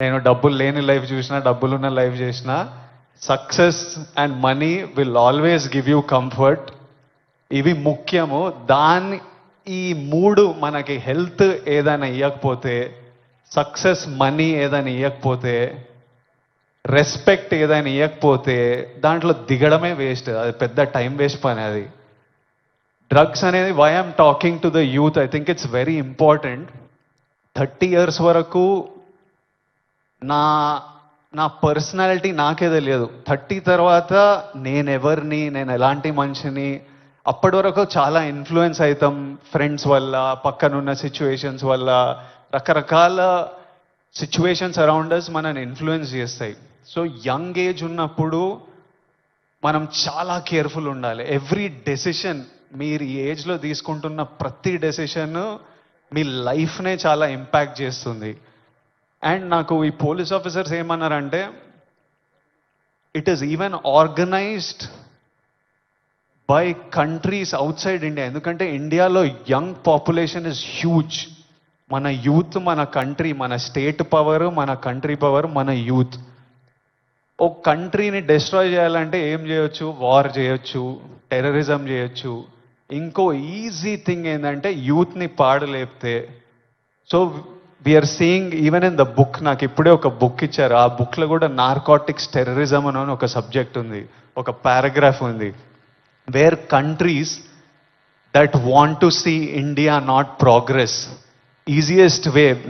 నేను డబ్బులు లేని లైఫ్ చూసినా డబ్బులున్న లైఫ్ చేసిన success and money will always give you comfort. ఇవి ముఖ్యము. ఈ మూడు మనకి హెల్త్ ఏదైనా ఇవ్వకపోతే, సక్సెస్ మనీ ఏదైనా ఇవ్వకపోతే, రెస్పెక్ట్ ఏదైనా ఇవ్వకపోతే దాంట్లో దిగడమే వేస్ట్. అది పెద్ద టైం వేస్ట్ పని. అది డ్రగ్స్ అనేది why I'm talking to the youth, I think it's very important. 30 years వరకు నా నా పర్సనాలిటీ నాకే తెలియదు. 30 తర్వాత నేనెవరిని, నేను ఎలాంటి మనిషిని, అప్పటి వరకు చాలా ఇన్ఫ్లుయెన్స్ అవుతాం ఫ్రెండ్స్ వల్ల, పక్కనున్న సిచ్యువేషన్స్ వల్ల. రకరకాల సిచ్యువేషన్స్ అరౌండ్ అస్ మనని ఇన్ఫ్లుయెన్స్ చేస్తాయి. సో యంగ్ ఏజ్ ఉన్నప్పుడు మనం చాలా కేర్ఫుల్ ఉండాలి. ఎవ్రీ డెసిషన్, మీరు ఈ ఏజ్లో తీసుకుంటున్న ప్రతి డెసిషన్ మీ లైఫ్నే చాలా ఇంపాక్ట్ చేస్తుంది. అండ్ నాకు ఈ పోలీస్ ఆఫీసర్స్ ఏమన్నారంటే, it is even organised by countries out side India. ఎందుకంటే ఇండియాలో యంగ్ పాపులేషన్ ఇస్ హ్యూజ్. మన యూత్, మన కంట్రీ, మన స్టేట్ పవర్, మన కంట్రీ పవర్, మన యూత్. ఒక కంట్రీని డిస్ట్రాయ్ చేయాలంటే ఏం చేయొచ్చు? వార్ చేయొచ్చు, టెర్రరిజం చేయొచ్చు. ఇంకో ఈజీ థింగ్ ఏంటంటే యూత్ని పాడలేపితే. So we are seeing even in the book, నాకు ఇప్పుడే ఒక బుక్ ఇచ్చారు. ఆ బుక్లో కూడా నార్కోటిక్స్ టెర్రరిజం అని ఒక సబ్జెక్ట్ ఉంది, ఒక పారాగ్రాఫ్ ఉంది. Where countries that want to see India not progress, easiest way